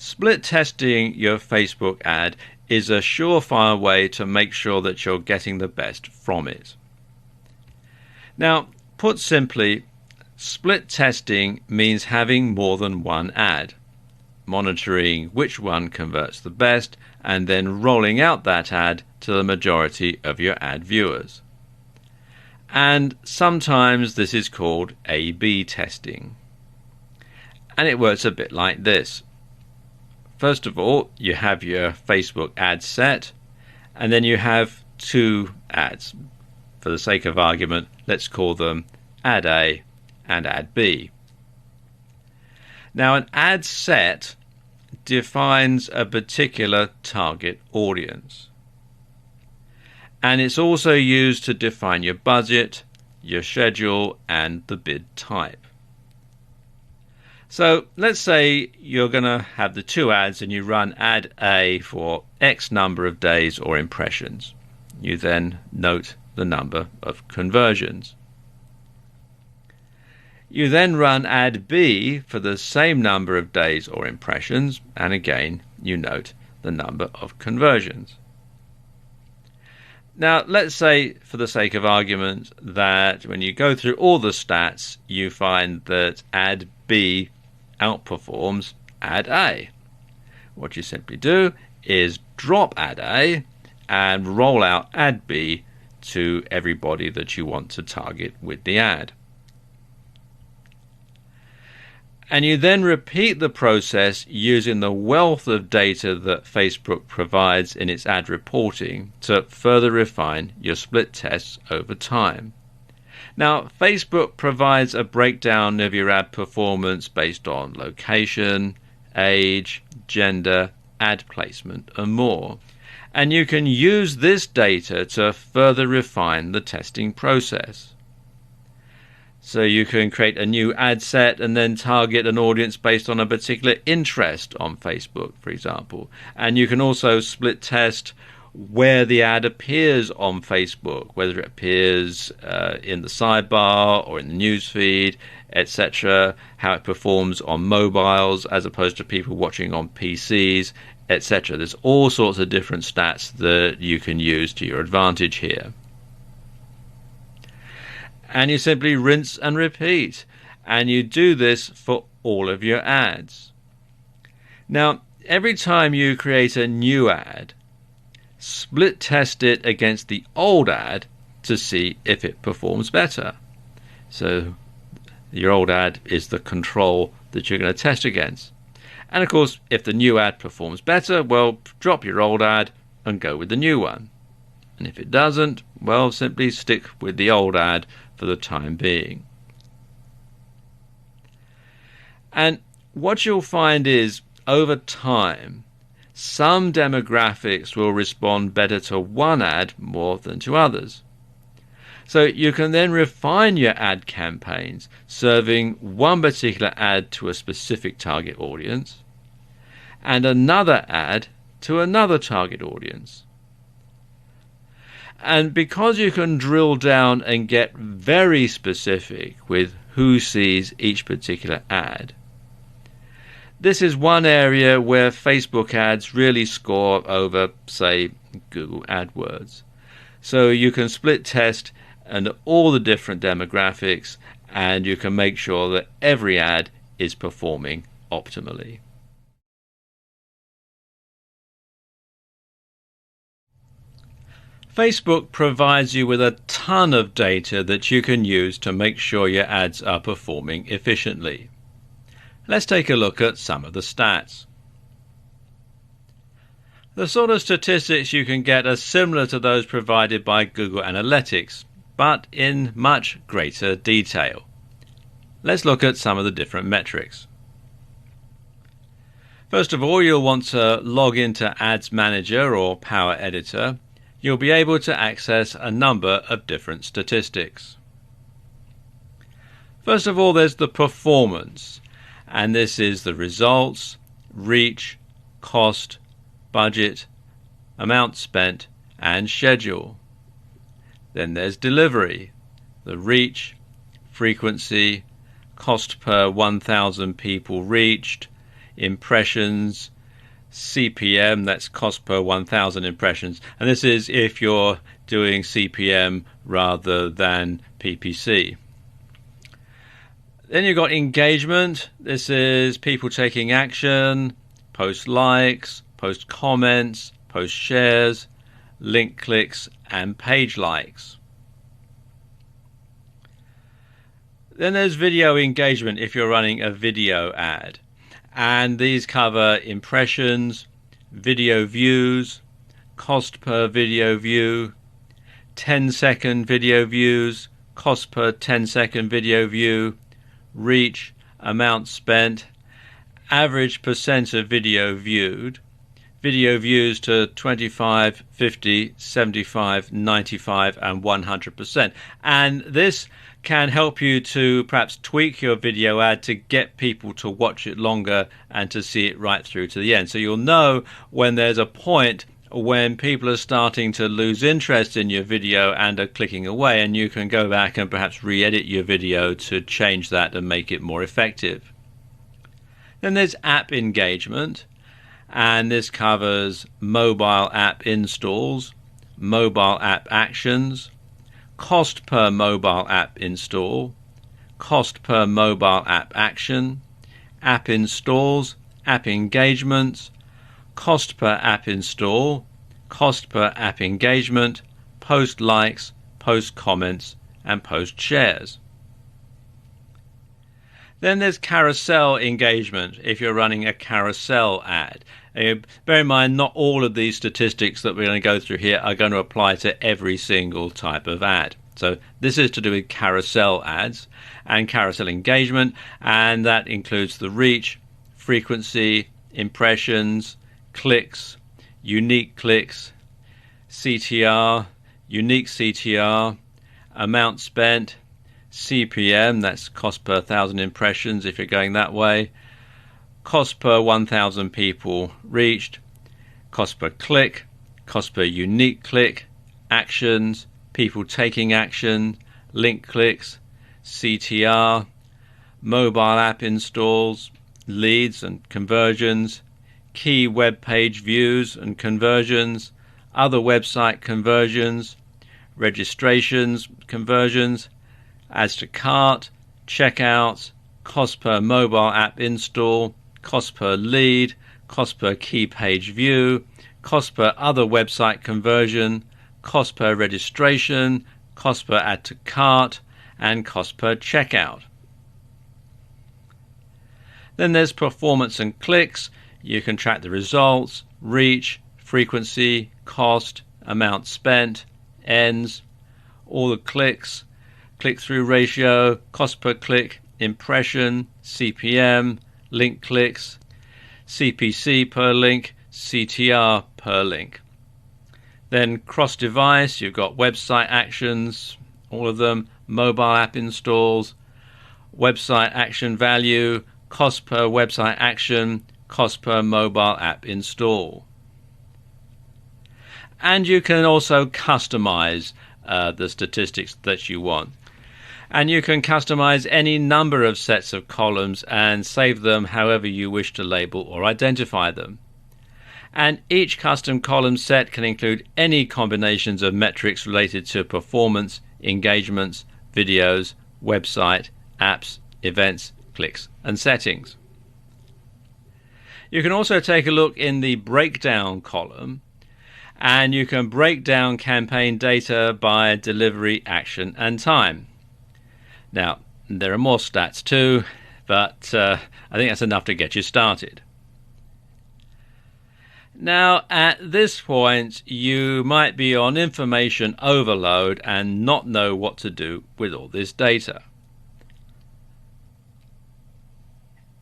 Split testing your Facebook ad is a surefire way to make sure that you're getting the best from it. Now, put simply, split testing means having more than one ad, monitoring which one converts the best, and then rolling out that ad to the majority of your ad viewers. And sometimes this is called A/B testing. And it works a bit like this. First of all, you have your Facebook ad set, and then you have two ads. For the sake of argument, let's call them ad A and ad B. Now, an ad set defines a particular target audience. And it's also used to define your budget, your schedule, and the bid type. So let's say you're going to have the two ads and you run ad A for X number of days or impressions. You then note the number of conversions. You then run ad B for the same number of days or impressions, and again you note the number of conversions. Now, let's say, for the sake of argument, that when you go through all the stats, you find that ad B outperforms ad A. What you simply do is drop ad A and roll out ad B to everybody that you want to target with the ad. And you then repeat the process using the wealth of data that Facebook provides in its ad reporting to further refine your split tests over time. Now, Facebook provides a breakdown of your ad performance based on location, age, gender, ad placement, and more. And you can use this data to further refine the testing process. So you can create a new ad set and then target an audience based on a particular interest on Facebook, for example. And you can also split test where the ad appears on Facebook, whether it appears in the sidebar or in the newsfeed, etc., how it performs on mobiles as opposed to people watching on PCs, etc. There's all sorts of different stats that you can use to your advantage here. And you simply rinse and repeat. And you do this for all of your ads. Now, every time you create a new ad, split test it against the old ad to see if it performs better. So your old ad is the control that you're going to test against. And of course, if the new ad performs better, well, drop your old ad and go with the new one. And if it doesn't, well, simply stick with the old ad for the time being. And what you'll find is, over time, some demographics will respond better to one ad more than to others. So you can then refine your ad campaigns, serving one particular ad to a specific target audience and another ad to another target audience. And because you can drill down and get very specific with who sees each particular ad, this is one area where Facebook ads really score over, say, Google AdWords. So you can split test and all the different demographics, and you can make sure that every ad is performing optimally. Facebook provides you with a ton of data that you can use to make sure your ads are performing efficiently. Let's take a look at some of the stats. The sort of statistics you can get are similar to those provided by Google Analytics, but in much greater detail. Let's look at some of the different metrics. First of all, you'll want to log into Ads Manager or Power Editor. You'll be able to access a number of different statistics. First of all, there's the performance, and this is the results, reach, cost, budget, amount spent, and schedule. Then there's delivery, the reach, frequency, cost per 1,000 people reached, impressions, CPM, that's cost per 1,000 impressions, and this is if you're doing CPM rather than PPC. Then you've got engagement. This is people taking action, post likes, post comments, post shares, link clicks, and page likes. Then there's video engagement if you're running a video ad. And these cover impressions, video views, cost per video view, 10-second video views, cost per 10-second video view, reach, amount spent, average percent of video viewed, video views to 25, 50, 75, 95 and 100%. And this can help you to perhaps tweak your video ad to get people to watch it longer and to see it right through to the end. So you'll know when there's a point when people are starting to lose interest in your video and are clicking away, and you can go back and perhaps re-edit your video to change that and make it more effective. Then there's app engagement, and this covers mobile app installs, mobile app actions, cost per mobile app install, cost per mobile app action, app installs, app engagements, cost per app install, cost per app engagement, post likes, post comments, and post shares. Then there's carousel engagement if you're running a carousel ad. Bear in mind, not all of these statistics that we're going to go through here are going to apply to every single type of ad. So this is to do with carousel ads and carousel engagement, and that includes the reach, frequency, impressions, clicks, unique clicks, CTR, unique CTR, amount spent, CPM, that's cost per 1,000 impressions if you're going that way, cost per 1,000 people reached, cost per click, cost per unique click, actions, people taking action, link clicks, CTR, mobile app installs, leads and conversions, key web page views and conversions, other website conversions, registrations, conversions, adds to cart, checkouts, cost per mobile app install, cost per lead, cost per key page view, cost per other website conversion, cost per registration, cost per add to cart, and cost per checkout. Then there's performance and clicks. You can track the results, reach, frequency, cost, amount spent, ends, all the clicks, click-through ratio, cost per click, impression, CPM, link clicks, CPC per link, CTR per link. Then cross-device, you've got website actions, all of them, mobile app installs, website action value, cost per website action, cost per mobile app install. And you can also customize the statistics that you want. And you can customize any number of sets of columns and save them however you wish to label or identify them. And each custom column set can include any combinations of metrics related to performance, engagements, videos, website, apps, events, clicks, and settings. You can also take a look in the breakdown column, and you can break down campaign data by delivery, action, and time. Now, there are more stats too, but I think that's enough to get you started. Now, at this point, you might be on information overload and not know what to do with all this data.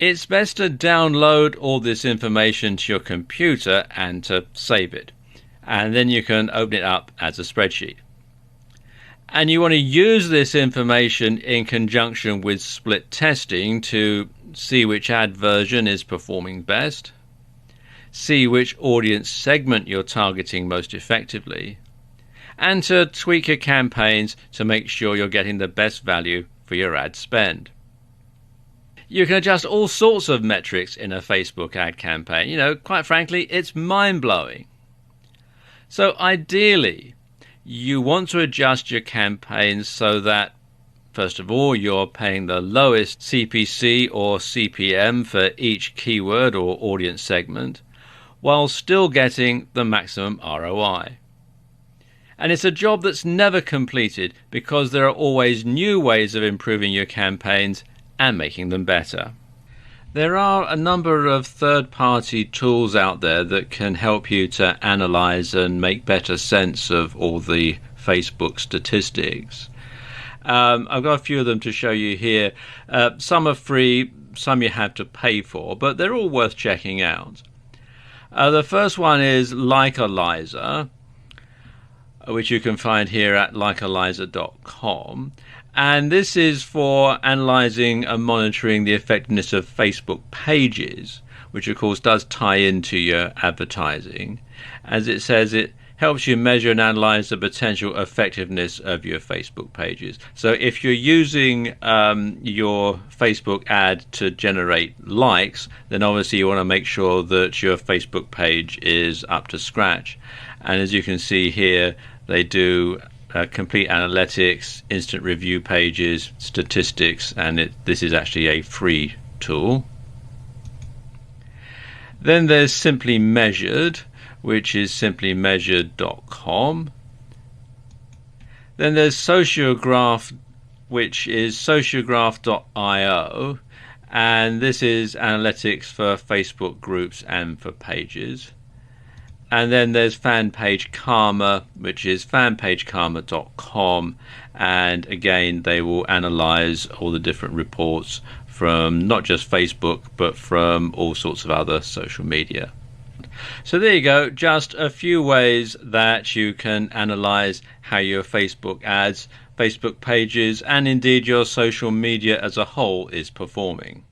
It's best to download all this information to your computer and to save it. And then you can open it up as a spreadsheet. And you want to use this information in conjunction with split testing to see which ad version is performing best, see which audience segment you're targeting most effectively, and to tweak your campaigns to make sure you're getting the best value for your ad spend. You can adjust all sorts of metrics in a Facebook ad campaign. Quite frankly, it's mind-blowing. So ideally, you want to adjust your campaigns so that, first of all, you're paying the lowest CPC or CPM for each keyword or audience segment, while still getting the maximum ROI. And it's a job that's never completed because there are always new ways of improving your campaigns and making them better. There are a number of third-party tools out there that can help you to analyze and make better sense of all the Facebook statistics. I've got a few of them to show you here. Some are free, some you have to pay for, but they're all worth checking out. The first one is Likealyzer, which you can find here at likealyzer.com. And this is for analyzing and monitoring the effectiveness of Facebook pages, which of course does tie into your advertising. As it says, it helps you measure and analyze the potential effectiveness of your Facebook pages. So if you're using your Facebook ad to generate likes, then obviously you want to make sure that your Facebook page is up to scratch. And as you can see here, they do complete analytics, instant review pages, statistics, and this is actually a free tool. Then there's Simply Measured, which is simplymeasured.com. Then there's Sociograph, which is sociograph.io, and this is analytics for Facebook groups and for pages. And then there's Fanpage Karma, which is fanpagekarma.com, and again they will analyze all the different reports from not just Facebook but from all sorts of other social media. So there you go, just a few ways that you can analyze how your Facebook ads, Facebook pages, and indeed your social media as a whole is performing.